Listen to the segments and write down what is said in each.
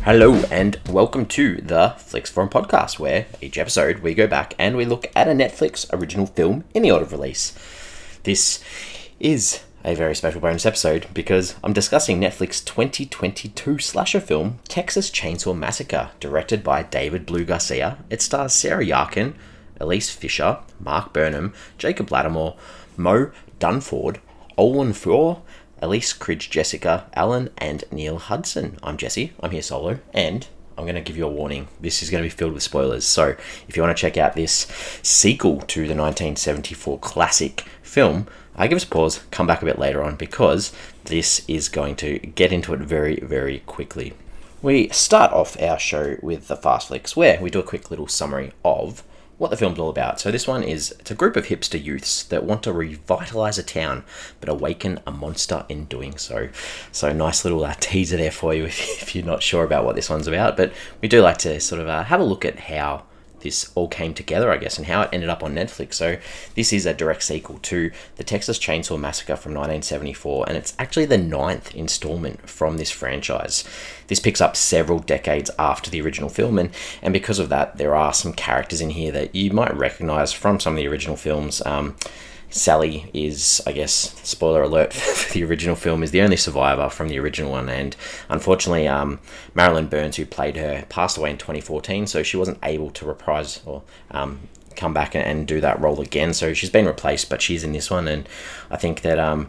Hello and welcome to the Flicks Forum podcast, where each episode we go back and we look at a Netflix original film in the order of release. This is a very special bonus episode because I'm discussing Netflix 2022 slasher film Texas Chainsaw Massacre, directed by David Blue Garcia. It stars Sarah Yarkin, Elise Fisher, Mark Burnham, Jacob Lattimore, Mo Dunford, Olwen Ford, Elise Cridge, Jessica Allen, and Neil Hudson. I'm Jesse. I'm here solo, and I'm going to give you a warning. This is going to be filled with spoilers. So if you want to check out this sequel to the 1974 classic film, give us a pause, come back a bit later on, because this is going to get into it very, very quickly. We start off our show with the Fast Flicks, where we do a quick little summary of what the film's all about. So this one it's a group of hipster youths that want to revitalize a town but awaken a monster in doing so. So nice little teaser there for you if you're not sure about what this one's about, but we do like to sort of have a look at how this all came together, I guess, and how it ended up on Netflix. So this is a direct sequel to the Texas Chainsaw Massacre from 1974, and it's actually the 9th installment from this franchise. This picks up several decades after the original film, and because of that, there are some characters in here that you might recognize from some of the original films. Sally is, I guess, spoiler alert for the original film, is the only survivor from the original one, and unfortunately Marilyn Burns, who played her, passed away in 2014, so she wasn't able to reprise or come back and do that role again, so she's been replaced, but she's in this one. And I think that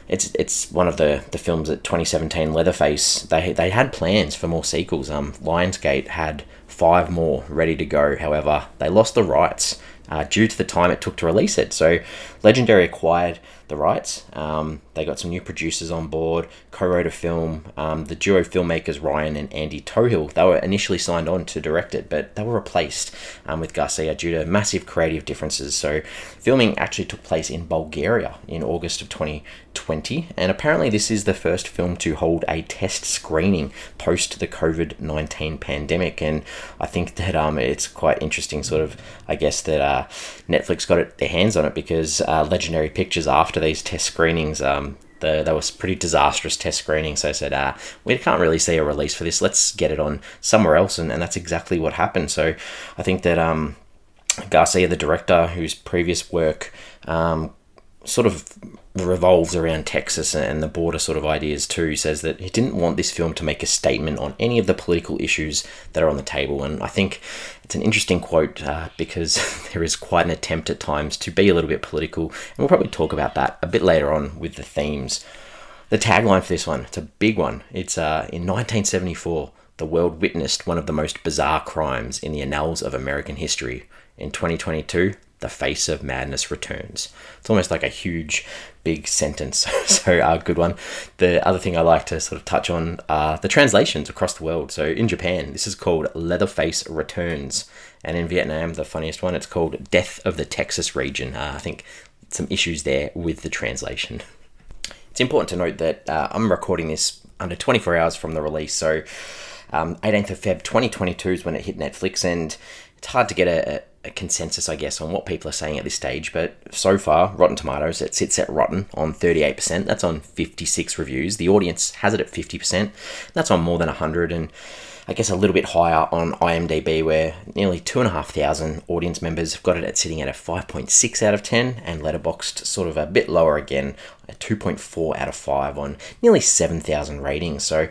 it's one of the films that 2017 Leatherface, they had plans for more sequels. Lionsgate had 5 more ready to go, however they lost the rights due to the time it took to release it. So Legendary acquired the rights. They got some new producers on board, co-wrote a film. The duo filmmakers Ryan and Andy Tohill, they were initially signed on to direct it, but they were replaced with Garcia due to massive creative differences. So filming actually took place in Bulgaria in August of 2020, and apparently this is the first film to hold a test screening post the COVID-19 pandemic. And I think that it's quite interesting, sort of, I guess, that Netflix got their hands on it, because Legendary Pictures, after these test screenings, they were pretty disastrous test screenings, so I said, we can't really see a release for this, let's get it on somewhere else, and that's exactly what happened. So I think that Garcia, the director, whose previous work sort of revolves around Texas and the border sort of ideas too, says that he didn't want this film to make a statement on any of the political issues that are on the table. And I think it's an interesting quote because there is quite an attempt at times to be a little bit political, and we'll probably talk about that a bit later on with the themes. The tagline for this one, it's a big one. It's in 1974, the world witnessed one of the most bizarre crimes in the annals of American history. In 2022, the face of madness returns. It's almost like a huge, big sentence. So good one. The other thing I like to sort of touch on are the translations across the world. So in Japan, this is called Leatherface Returns. And in Vietnam, the funniest one, it's called Death of the Texas Region. I think some issues there with the translation. It's important to note that I'm recording this under 24 hours from the release. So 18th of Feb 2022 is when it hit Netflix, and it's hard to get a consensus, I guess, on what people are saying at this stage, but so far, Rotten Tomatoes, it sits at rotten on 38%. That's on 56 reviews. The audience has it at 50%. That's on more than 100, and I guess a little bit higher on IMDb, where nearly 2,500 audience members have got it at sitting at a 5.6 out of 10, and Letterboxd sort of a bit lower again, a 2.4 out of 5 on nearly 7,000 ratings. So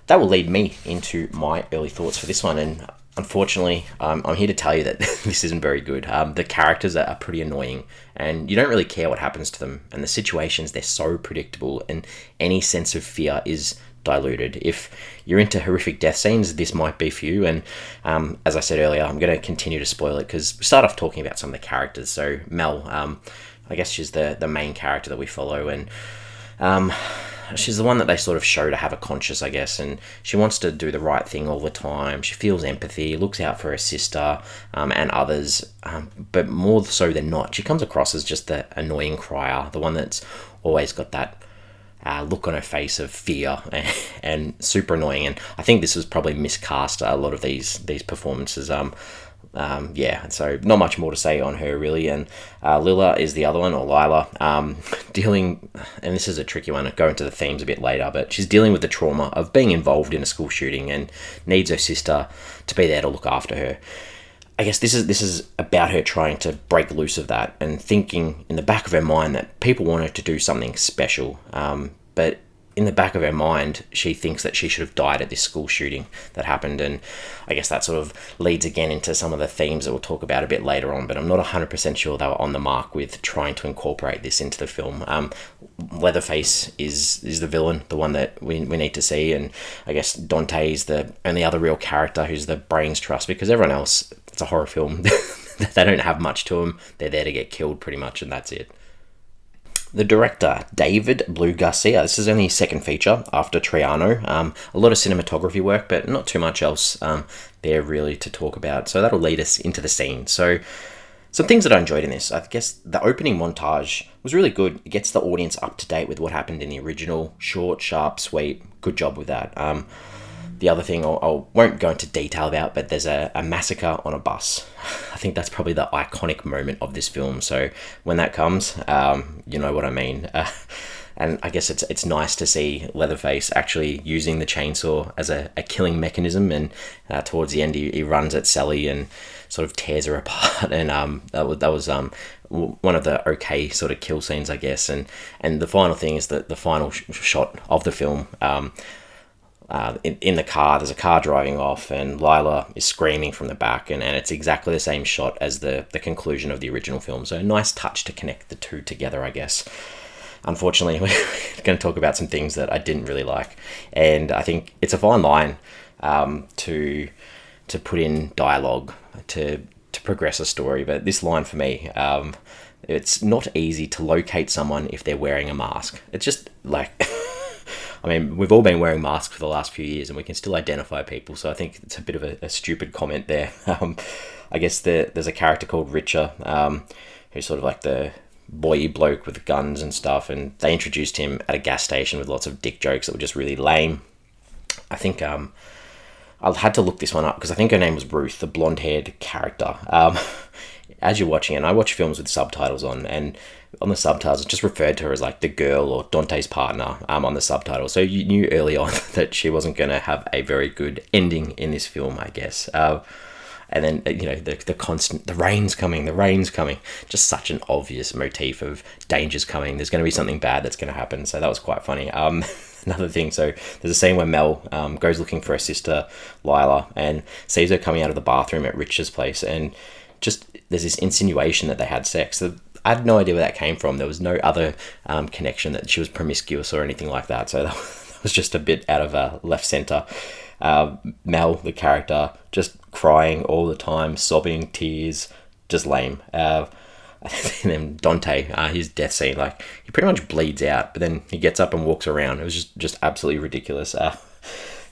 that will lead me into my early thoughts for this one, and unfortunately, I'm here to tell you that this isn't very good. The characters are pretty annoying, and you don't really care what happens to them, and the situations, they're so predictable, and any sense of fear is diluted. If you're into horrific death scenes, this might be for you. And as I said earlier, I'm going to continue to spoil it because we start off talking about some of the characters. So Mel, I guess she's the main character that we follow, and she's the one that they sort of show to have a conscience, I guess, and she wants to do the right thing all the time. She feels empathy, looks out for her sister and others, but more so than not, she comes across as just the annoying crier, the one that's always got that look on her face of fear and super annoying. And I think this was probably miscast, a lot of these performances. Yeah, so not much more to say on her really. And Lila is the other one, or Lila, dealing, and this is a tricky one, I'll go into the themes a bit later, but she's dealing with the trauma of being involved in a school shooting and needs her sister to be there to look after her. I guess this is about her trying to break loose of that and thinking in the back of her mind that people want her to do something special. But in the back of her mind, she thinks that she should have died at this school shooting that happened. And I guess that sort of leads again into some of the themes that we'll talk about a bit later on, but I'm not 100% sure they were on the mark with trying to incorporate this into the film. Leatherface is the villain, the one that we need to see, and I guess Dante is the only other real character who's the brains trust, because everyone else, it's a horror film. They don't have much to them. They're there to get killed pretty much, and that's it. The director, David Blue Garcia. This is only his second feature after Triano. A lot of cinematography work, but not too much else there really to talk about. So that'll lead us into the scene. So some things that I enjoyed in this. I guess the opening montage was really good. It gets the audience up to date with what happened in the original. Short, sharp, sweet. Good job with that. The other thing I won't go into detail about, but there's a massacre on a bus. I think that's probably the iconic moment of this film. So when that comes, you know what I mean. And I guess it's nice to see Leatherface actually using the chainsaw as a killing mechanism. And towards the end, he runs at Sally and sort of tears her apart. And that was one of the okay sort of kill scenes, I guess. And the final thing is that the final shot of the film. In the car, there's a car driving off and Lila is screaming from the back, and it's exactly the same shot as the conclusion of the original film. So a nice touch to connect the two together, I guess. Unfortunately, we're going to talk about some things that I didn't really like, and I think it's a fine line to put in dialogue to progress a story, but this line for me, it's not easy to locate someone if they're wearing a mask. It's just like... I mean, we've all been wearing masks for the last few years and we can still identify people, so I think it's a bit of a stupid comment there. I guess there's a character called Richer, who's sort of like the boy bloke with guns and stuff, and they introduced him at a gas station with lots of dick jokes that were just really lame. I think I had to look this one up because I think her name was Ruth, the blonde-haired character. As you're watching it, and I watch films with subtitles on, and on the subtitles it just referred to her as like the girl or Dante's partner on the subtitle, so you knew early on that she wasn't going to have a very good ending in this film, I guess. And then the constant, the rain's coming, just such an obvious motif of danger's coming, there's going to be something bad that's going to happen, so that was quite funny. Another thing, so there's a scene where Mel goes looking for her sister Lila and sees her coming out of the bathroom at Rich's place, and just there's this insinuation that they had sex. So I had no idea where that came from. There was no other connection that she was promiscuous or anything like that. So that was just a bit out of left center. Mel, the character, just crying all the time, sobbing, tears, just lame. And then Dante, his death scene, like he pretty much bleeds out, but then he gets up and walks around. It was just absolutely ridiculous.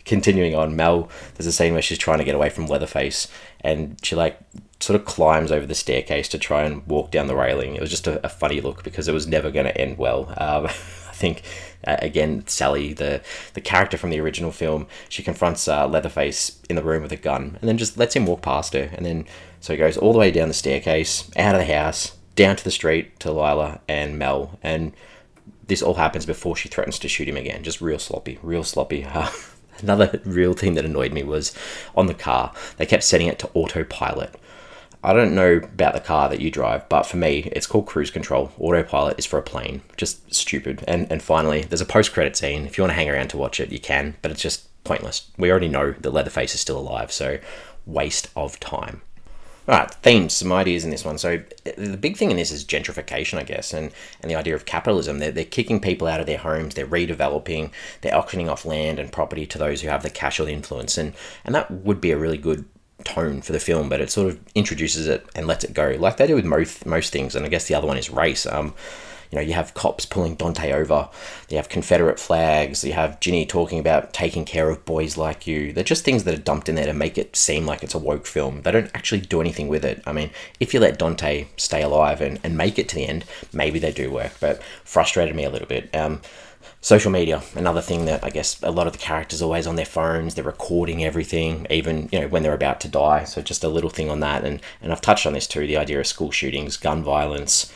Continuing on, Mel, there's a scene where she's trying to get away from Leatherface, and she like sort of climbs over the staircase to try and walk down the railing. It was just a funny look because it was never going to end well. I think again, Sally, the character from the original film, she confronts Leatherface in the room with a gun and then just lets him walk past her, and then so he goes all the way down the staircase, out of the house, down to the street to Lila and Mel, and this all happens before she threatens to shoot him again. Just real sloppy. Another real thing that annoyed me was on the car, they kept setting it to autopilot. I don't know about the car that you drive, but for me, it's called cruise control. Autopilot is for a plane. Just stupid. And finally, there's a post-credit scene. If you want to hang around to watch it, you can, but it's just pointless. We already know that Leatherface is still alive, so waste of time. Alright, themes, some ideas in this one. So the big thing in this is gentrification, I guess, and the idea of capitalism. They're kicking people out of their homes, they're redeveloping, they're auctioning off land and property to those who have the cash or the influence, and that would be a really good tone for the film, but it sort of introduces it and lets it go like they do with most things. And I guess the other one is race. You have cops pulling Dante over, you have Confederate flags, you have Ginny talking about taking care of boys like you. They're just things that are dumped in there to make it seem like it's a woke film. They don't actually do anything with it. I mean, if you let Dante stay alive and make it to the end, maybe they do work, but frustrated me a little bit. Social media, another thing that I guess a lot of the characters are always on their phones, they're recording everything, even, when they're about to die. So just a little thing on that. And I've touched on this too, the idea of school shootings, gun violence,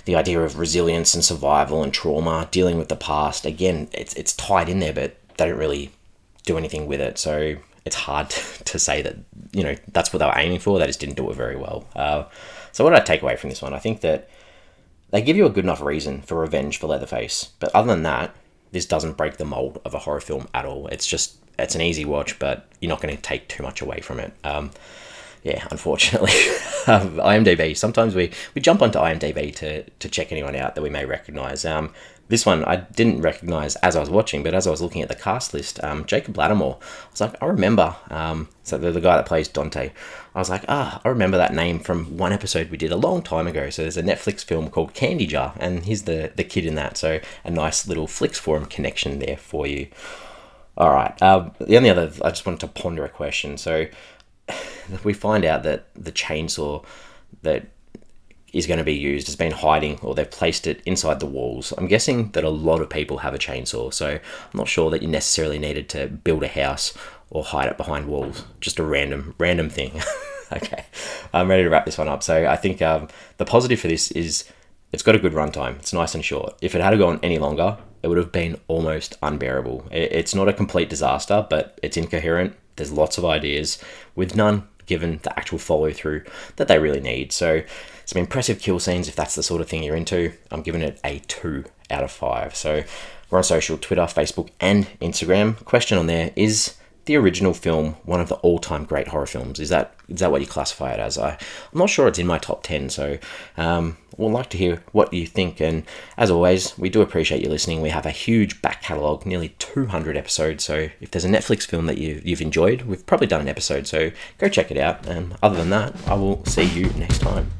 the idea of resilience and survival and trauma, dealing with the past. Again, it's tied in there, but they don't really do anything with it. So it's hard to say that, that's what they were aiming for. They just didn't do it very well. So what did I take away from this one? I think that they give you a good enough reason for revenge for Leatherface. But other than that, this doesn't break the mold of a horror film at all. It's an easy watch, but you're not going to take too much away from it. Unfortunately. IMDb. Sometimes we jump onto IMDb to check anyone out that we may recognise. This one I didn't recognise as I was watching, but as I was looking at the cast list, Jacob Lattimore, I was like, I remember, so the guy that plays Dante, I was like, I remember that name from one episode we did a long time ago. So there's a Netflix film called Candy Jar, and he's the kid in that. So a nice little Flix Forum connection there for you. All right. The only other, I just wanted to ponder a question. So we find out that the chainsaw that is going to be used has been hiding, or they've placed it inside the walls. I'm guessing that a lot of people have a chainsaw, so I'm not sure that you necessarily needed to build a house or hide it behind walls. Just a random thing. Okay, I'm ready to wrap this one up. So I think the positive for this is it's got a good runtime. It's nice and short. If it had gone any longer, it would have been almost unbearable. It's not a complete disaster, but it's incoherent. There's lots of ideas with none given the actual follow through that they really need. So some impressive kill scenes if that's the sort of thing you're into. I'm giving it a 2 out of 5. So we're on social, Twitter, Facebook, and Instagram. Question on there: is the original film one of the all-time great horror films? Is that what you classify it as? I'm not sure it's in my top 10, so we'd like to hear what you think. And as always, we do appreciate you listening. We have a huge back catalogue, nearly 200 episodes, so if there's a Netflix film that you've enjoyed, we've probably done an episode, so go check it out. And other than that, I will see you next time.